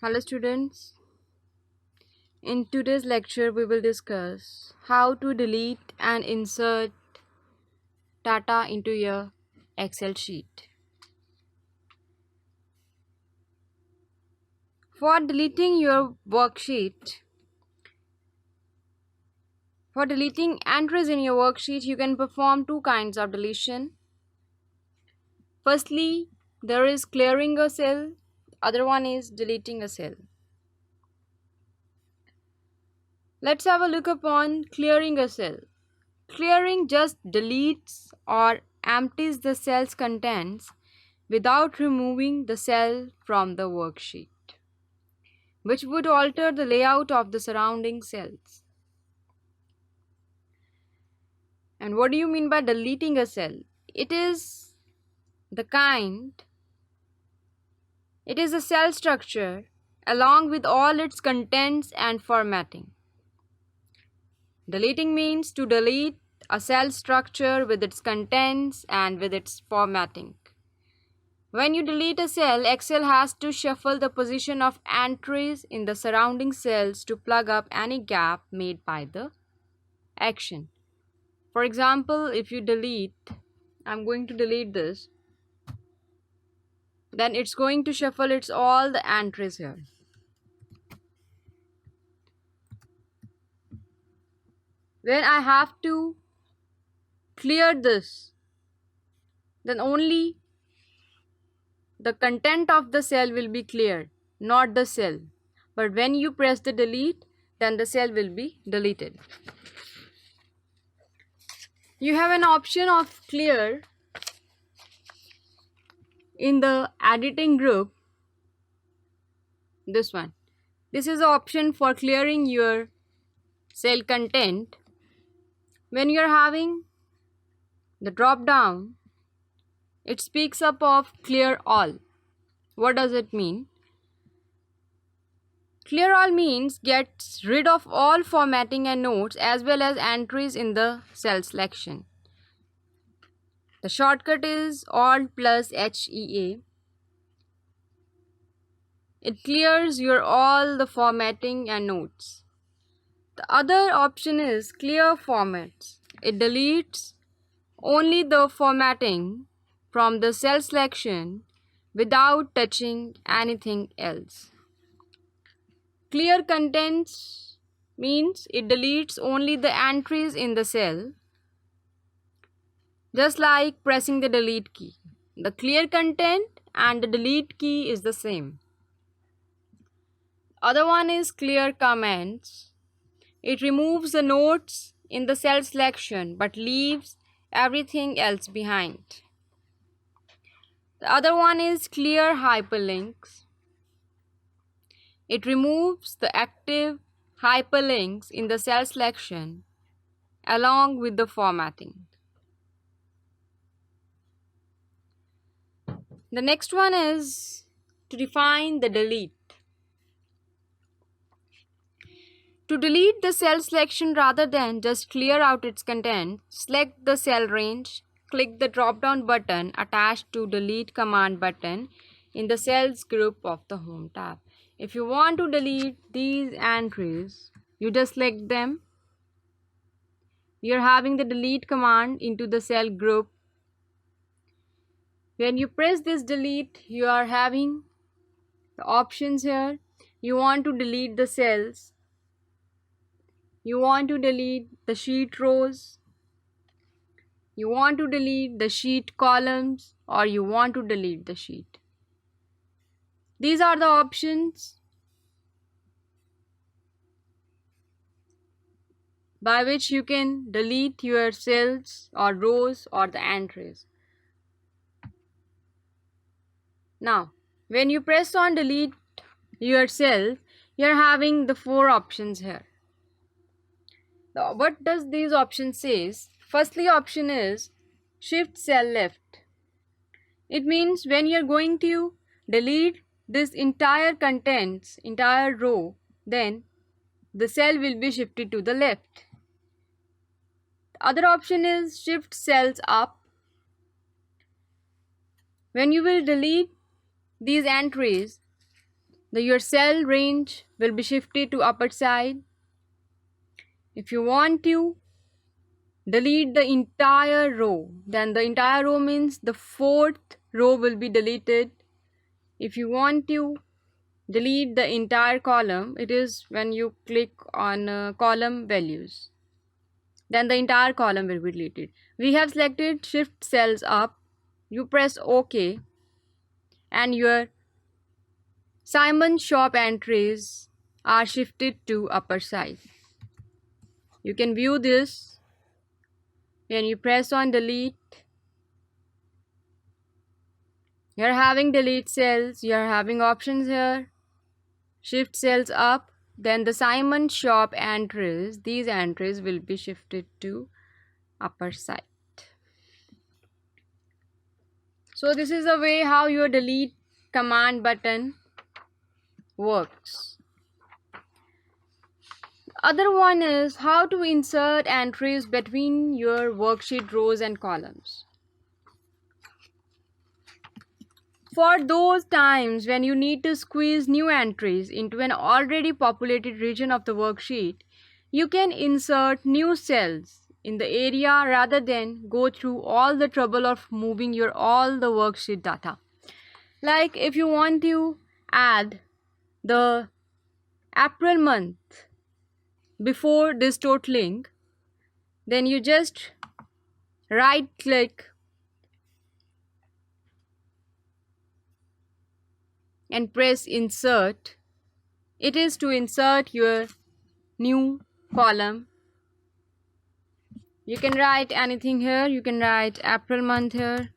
Hello students, in today's lecture we will discuss how to delete and insert data into your Excel sheet. For deleting your worksheet, for deleting entries in your worksheet, you can perform two kinds of deletion. Firstly, there is clearing a cell, other one is deleting a cell. Let's have a look upon clearing a cell. Clearing just deletes or empties the cell's contents without removing the cell from the worksheet, which would alter the layout of the surrounding cells. And what do you mean by deleting a cell? It is a cell structure along with all its contents and formatting. Deleting means to delete a cell structure with its contents and with its formatting. When you delete a cell, Excel has to shuffle the position of entries in the surrounding cells to plug up any gap made by the action. For example, if you I'm going to delete this, then it's going to shuffle all the entries here. When I have to clear this, then only the content of the cell will be cleared, not the cell. But when you press the delete, then the cell will be deleted. You have an option of clear in the editing group. This one. This is the option for clearing your cell content. When you are having the drop down, it speaks up of clear all. What does it mean? Clear all means gets rid of all formatting and notes as well as entries in the cell selection. The shortcut is Alt plus HEA. It clears all the formatting and notes. The other option is clear formats. It deletes only the formatting from the cell selection without touching anything else. Clear contents means it deletes only the entries in the cell, just like pressing the delete key. The clear content and the delete key is the same. Other one is clear comments. It removes the notes in the cell selection but leaves everything else behind. The other one is clear hyperlinks. It removes the active hyperlinks in the cell selection along with the formatting. The next one is to define the delete. To delete the cell selection rather than just clear out its content, select the cell range, click the drop-down button attached to delete command button in the cells group of the home tab. If you want to delete these entries, you just select them. You're having the delete command into the cell group. When you press this delete, you are having the options here. You want to delete the cells. You want to delete the sheet rows. You want to delete the sheet columns, or you want to delete the sheet. These are the options by which you can delete your cells or rows or the entries. Now, when you press on delete your cell, you're having the four options here. What does these options says? Firstly option is shift cell left. It means when you're going to delete this entire contents, entire row, then the cell will be shifted to the left. The other option is shift cells up. When you will delete these entries, your cell range will be shifted to upper side. If you want to delete the entire row, then the entire row means the fourth row will be deleted. If you want to delete the entire column, it is when you click on column values, then the entire column will be deleted. We have selected shift cells up. You press OK and your Simon shop entries are shifted to upper side. You can view this when you press on delete. You're having delete cells, you're having options here. Shift cells up, then the Simon shop entries, these entries will be shifted to upper side. So this is the way how your delete command button works. Other one is how to insert entries between your worksheet rows and columns. For those times when you need to squeeze new entries into an already populated region of the worksheet, you can insert new cells in the area rather than go through all the trouble of moving all the worksheet data. Like if you want to add the April month before this totaling, then you just right click and press insert. It is to insert your new column. You can write anything here. You can write April month here.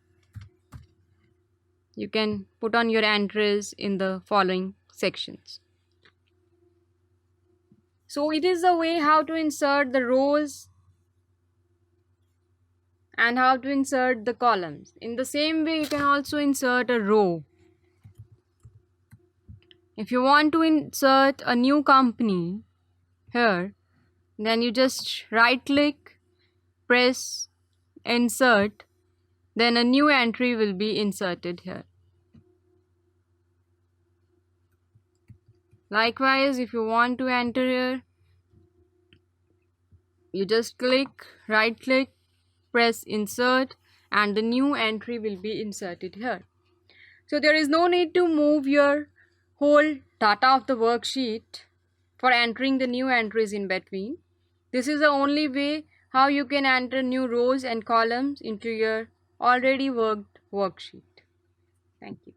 You can put on your entries in the following sections. So it is the way how to insert the rows and how to insert the columns. In the same way, you can also insert a row. If you want to insert a new company here, then you just right click, press insert, then a new entry will be inserted here. Likewise, if you want to enter here, you just click, right click, press insert, and the new entry will be inserted here. So there is no need to move your whole data of the worksheet for entering the new entries in between. This is the only way how you can enter new rows and columns into your already worked worksheet. Thank you.